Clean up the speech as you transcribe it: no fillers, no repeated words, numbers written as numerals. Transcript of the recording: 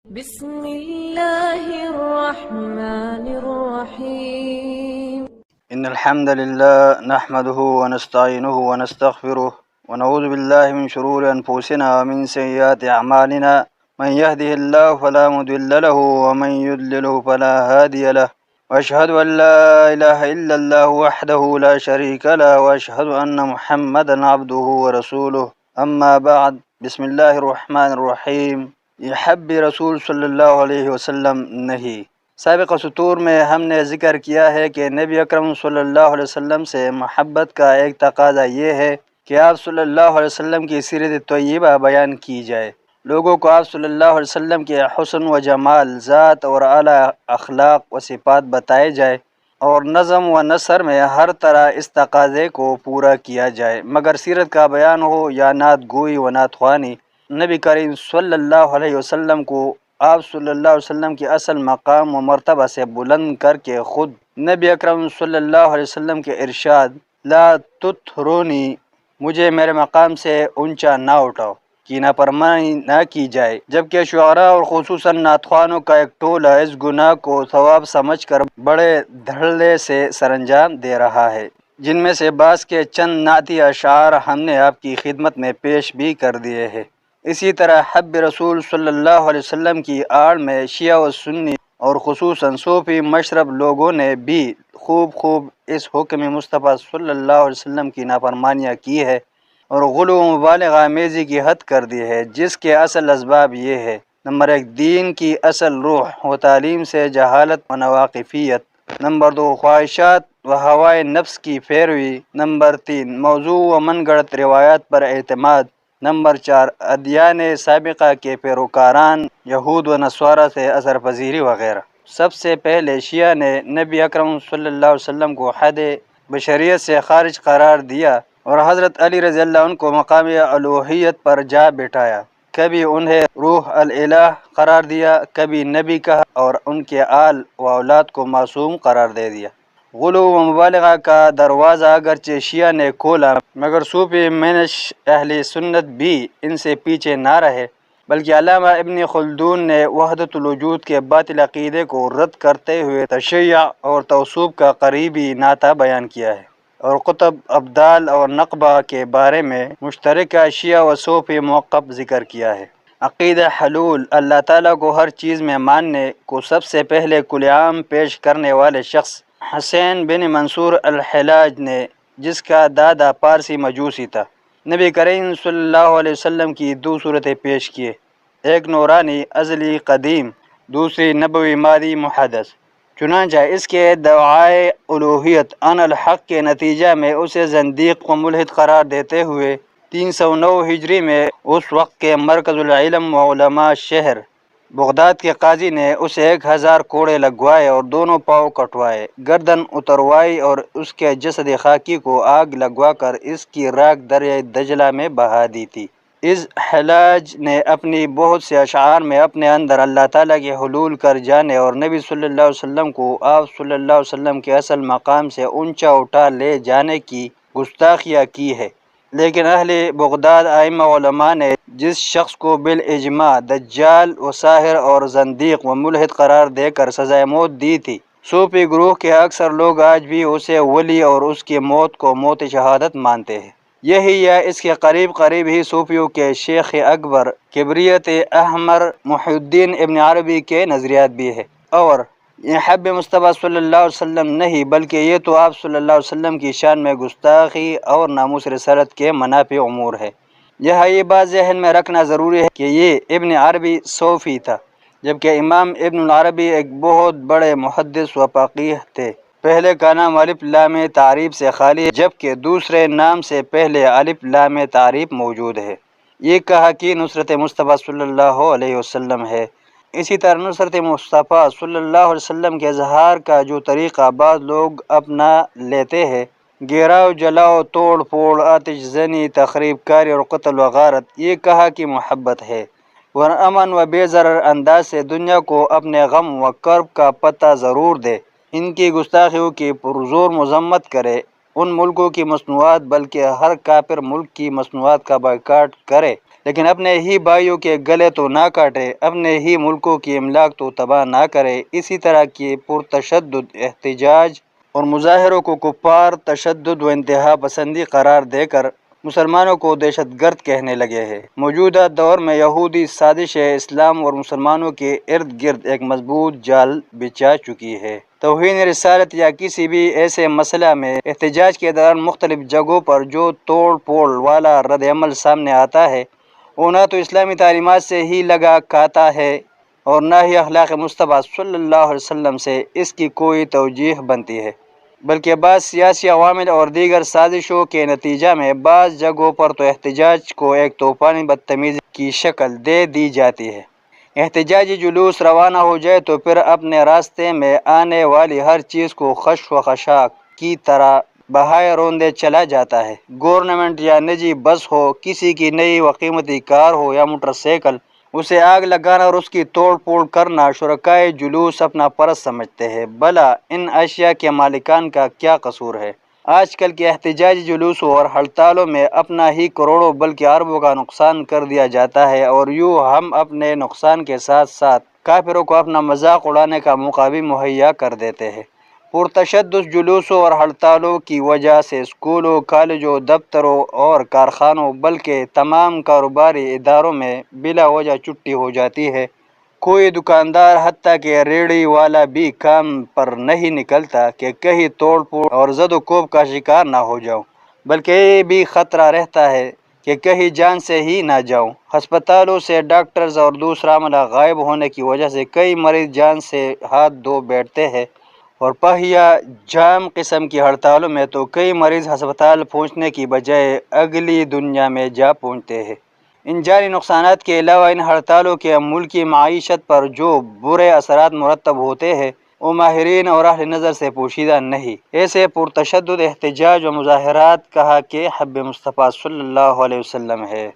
بسم الله الرحمن الرحيم. إن الحمد لله نحمده ونستعينه ونستغفره ونعوذ بالله من شرور أنفسنا ومن سيئات أعمالنا. من يهده الله فلا مضل له ومن يضلله فلا هادي له، وأشهد أن لا إله إلا الله وحده لا شريك له، وأشهد أن محمدا عبده ورسوله. أما بعد، بسم الله الرحمن الرحيم. يحب رسول صلی اللہ علیہ وسلم نہیں. سابقہ سطور میں ہم نے ذکر کیا ہے کہ نبی اکرم صلی اللہ علیہ وسلم سے محبت کا ایک تقاضا یہ ہے کہ آپ صلی اللہ علیہ وسلم کی سیرت طیبہ بیان کی جائے، لوگوں کو آپ صلی اللہ علیہ وسلم کے حسن و جمال، ذات اور اعلیٰ اخلاق و صفات بتائے جائے، اور نظم و نثر میں ہر طرح اس تقاضے کو پورا کیا جائے، مگر سیرت کا بیان ہو یا نعت گوئی و نعت خوانی. نبی کریم صلی اللہ علیہ وسلم کو آپ صلی اللہ علیہ وسلم کی اصل مقام و مرتبہ سے بلند کر کے خود نبی اکرم صلی اللہ علیہ وسلم کے ارشاد لا تطہرونی، مجھے میرے مقام سے اونچا نہ اٹھاؤ، کی نافرمانی نہ کی جائے، جبکہ شعراء اور خصوصاً نعت خوانوں کا ایک ٹولہ اس گناہ کو ثواب سمجھ کر بڑے دھڑلے سے سرانجام دے رہا ہے، جن میں سے بعض کے چند نعتی اشعار ہم نے آپ کی خدمت میں پیش بھی کر دیے ہیں. اسی طرح حب رسول صلی اللہ علیہ وسلم کی آڑ میں شیعہ و سنی اور خصوصاً صوفی مشرب لوگوں نے بھی خوب اس حکم مصطفیٰ صلی اللہ علیہ وسلم کی نافرمانیاں کی ہے اور غلو و مبالغہ آمیزی کی حد کر دی ہے، جس کے اصل اسباب یہ ہے: نمبر 1، دین کی اصل روح و تعلیم سے جہالت و ناواقفیت. نمبر 2، خواہشات و ہوائے نفس کی پیروی. نمبر 3، موضوع و من گڑت روایات پر اعتماد. نمبر 4، ادیان سابقہ کے پیروکاران یہود و نصارہ سے اثر پذیری وغیرہ. سب سے پہلے شیعہ نے نبی اکرم صلی اللہ علیہ وسلم کو حد بشریت سے خارج قرار دیا اور حضرت علی رضی اللہ عنہ کو مقام الوہیت پر جا بٹھایا. کبھی انہیں روح الالہ قرار دیا، کبھی نبی کہا، اور ان کے آل و اولاد کو معصوم قرار دے دیا. غلو و مبالغہ کا دروازہ اگرچہ شیعہ نے کھولا، مگر صوفی منش اہل سنت بھی ان سے پیچھے نہ رہے، بلکہ علامہ ابن خلدون نے وحدت الوجود کے باطل عقیدے کو رد کرتے ہوئے تشیع اور تعصب کا قریبی نعتہ بیان کیا ہے، اور قطب، ابدال اور نقبہ کے بارے میں مشترکہ شیعہ و صوفی موقف ذکر کیا ہے. عقیدہ حلول، اللہ تعالیٰ کو ہر چیز میں ماننے کو سب سے پہلے کل عام پیش کرنے والے شخص حسین بن منصور الحلاج نے، جس کا دادا پارسی مجوسی تھا، نبی کریم صلی اللہ علیہ وسلم کی دو صورتیں پیش کیے: ایک نورانی ازلی قدیم، دوسری نبوی مادی محدث. چنانچہ اس کے دعائے الوہیت عن الحق کے نتیجہ میں اسے زندیق و ملحد قرار دیتے ہوئے 309 ہجری میں اس وقت کے مرکز العلم و علماء شہر بغداد کے قاضی نے اسے 1000 کوڑے لگوائے اور دونوں پاؤں کٹوائے، گردن اتروائی اور اس کے جسد خاکی کو آگ لگوا کر اس کی راکھ دریائے دجلہ میں بہا دی تھی. اس حلاج نے اپنی بہت سے اشعار میں اپنے اندر اللہ تعالیٰ کے حلول کر جانے اور نبی صلی اللہ علیہ وسلم کو آپ صلی اللہ علیہ وسلم کے اصل مقام سے اونچا اٹھا لے جانے کی گستاخیاں کی ہے، لیکن اہل بغداد ائمہ علماء نے جس شخص کو بالاجماع دجال و ساحر اور زندیق و ملحد قرار دے کر سزائے موت دی تھی، صوفی گروہ کے اکثر لوگ آج بھی اسے ولی اور اس کی موت کو موت شہادت مانتے ہیں. یہی یا اس کے قریب ہی صوفیوں کے شیخ اکبر کبریت احمر محی الدین ابن عربی کے نظریات بھی ہے. اور یہ حب مصطفیٰ صلی اللہ علیہ وسلم نہیں، بلکہ یہ تو آپ صلی اللہ علیہ وسلم کی شان میں گستاخی اور ناموس رسالت کے منافی امور ہے. یہاں یہ بات ذہن میں رکھنا ضروری ہے کہ یہ ابن عربی صوفی تھا، جبکہ امام ابن العربی ایک بہت بڑے محدث و فقیہ تھے. پہلے کا نام الف لام تعریف سے خالی ہے، جبکہ دوسرے نام سے پہلے الف لام تعریف موجود ہے. یہ کہا کہ نصرت مصطفیٰ صلی اللہ علیہ وسلم ہے. اسی طرح نصرت مصطفیٰ صلی اللہ علیہ وسلم کے اظہار کا جو طریقہ بعض لوگ اپنا لیتے ہیں، گراؤ جلاؤ، توڑ پھوڑ، آتش زنی، تخریب کاری اور قتل و غارت، یہ کہا کہ محبت ہے، ورنہ امن و بے ضرر انداز سے دنیا کو اپنے غم و کرب کا پتہ ضرور دے. ان کی گستاخیوں کی پرزور مذمت کرے، ان ملکوں کی مصنوعات بلکہ ہر کافر ملک کی مصنوعات کا بائیکاٹ کرے لیکن اپنے ہی بھائیوں کے گلے تو نہ کاٹے، اپنے ہی ملکوں کی املاک تو تباہ نہ کرے۔ اسی طرح کی پرتشدد احتجاج اور مظاہروں کو کفار، تشدد و انتہا پسندی قرار دے کر مسلمانوں کو دہشت گرد کہنے لگے ہیں۔ موجودہ دور میں یہودی سازشیں اسلام اور مسلمانوں کے ارد گرد ایک مضبوط جال بچھا چکی ہے۔ توہین رسالت یا کسی بھی ایسے مسئلہ میں احتجاج کے دوران مختلف جگہوں پر جو توڑ پھوڑ والا رد عمل سامنے آتا ہے، وہ نہ تو اسلامی تعلیمات سے ہی لگا کھاتا ہے اور نہ ہی اخلاق مصطفیٰ صلی اللہ علیہ وسلم سے اس کی کوئی توجیہ بنتی ہے، بلکہ بعض سیاسی عوامل اور دیگر سازشوں کے نتیجہ میں بعض جگہوں پر تو احتجاج کو ایک طوفانی بدتمیزی کی شکل دے دی جاتی ہے۔ احتجاجی جلوس روانہ ہو جائے تو پھر اپنے راستے میں آنے والی ہر چیز کو خش و خشاک کی طرح بہائے روندے چلا جاتا ہے۔ گورنمنٹ یا نجی بس ہو، کسی کی نئی و قیمتی کار ہو یا موٹر سائیکل، اسے آگ لگانا اور اس کی توڑ پھوڑ کرنا شرکائے جلوس اپنا فرض سمجھتے ہیں۔ بھلا ان اشیاء کے مالکان کا کیا قصور ہے؟ آج کل کے احتجاجی جلوسوں اور ہڑتالوں میں اپنا ہی کروڑوں بلکہ اربوں کا نقصان کر دیا جاتا ہے، اور یوں ہم اپنے نقصان کے ساتھ ساتھ کافروں کو اپنا مذاق اڑانے کا موقع بھی مہیا کر دیتے ہیں۔ پرتشدد جلوسوں اور ہڑتالوں کی وجہ سے اسکولوں، کالجوں، دفتروں اور کارخانوں بلکہ تمام کاروباری اداروں میں بلا وجہ چھٹی ہو جاتی ہے۔ کوئی دکاندار حتیٰ کہ ریڑھی والا بھی کام پر نہیں نکلتا کہ کہیں توڑ پھوڑ اور زد و کوب کا شکار نہ ہو جاؤں، بلکہ یہ بھی خطرہ رہتا ہے کہ کہیں جان سے ہی نہ جاؤں۔ ہسپتالوں سے ڈاکٹرز اور دوسرا عملہ غائب ہونے کی وجہ سے کئی مریض جان سے ہاتھ دھو بیٹھتے ہیں، اور پہیا جام قسم کی ہڑتالوں میں تو کئی مریض ہسپتال پہنچنے کی بجائے اگلی دنیا میں جا پہنچتے ہیں۔ ان جانی نقصانات کے علاوہ ان ہڑتالوں کے ملکی معیشت پر جو برے اثرات مرتب ہوتے ہیں، وہ ماہرین اور اہل نظر سے پوشیدہ نہیں۔ ایسے پرتشدد احتجاج و مظاہرات کہا کہ حب مصطفیٰ صلی اللہ علیہ وسلم ہے۔